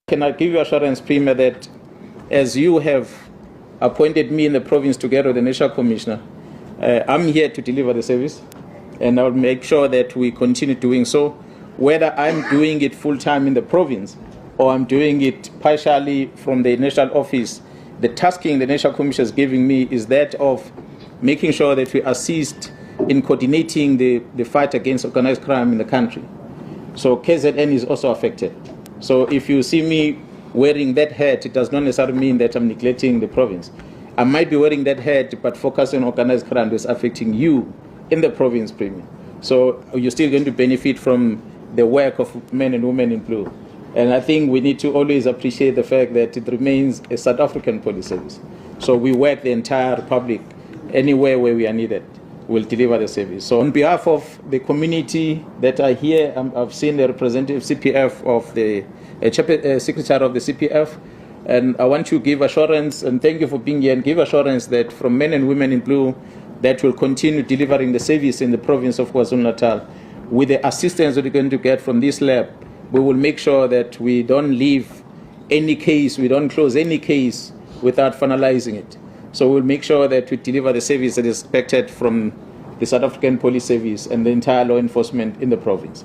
Can I give you assurance, Premier, that as you have appointed me in the province together with the National Commissioner, I'm here to deliver the service, and I'll make sure that we continue doing so, whether I'm doing it full-time in the province or I'm doing it partially from the national office. The tasking the National Commissioner is giving me is that of making sure that we assist in coordinating the fight against organized crime in the country. So KZN is also affected. So if you see me wearing that hat, it does not necessarily mean that I'm neglecting the province. I might be wearing that hat, but focusing on organized crime is affecting you in the province, Premier. So you're still going to benefit from the work of men and women in blue. And I think we need to always appreciate the fact that it remains a South African police service. So we work the entire republic, anywhere where we are needed, we'll deliver the service. So on behalf of the community that are here, I've seen the representative CPF of the secretary of the CPF, and I want to give assurance, and thank you for being here, and give assurance that from men and women in blue, that will continue delivering the service in the province of KwaZulu-Natal. With the assistance that we're going to get from this lab, we will make sure that we don't leave any case, we don't close any case without finalizing it. So we'll make sure that we deliver the service that is expected from the South African Police Service and the entire law enforcement in the province.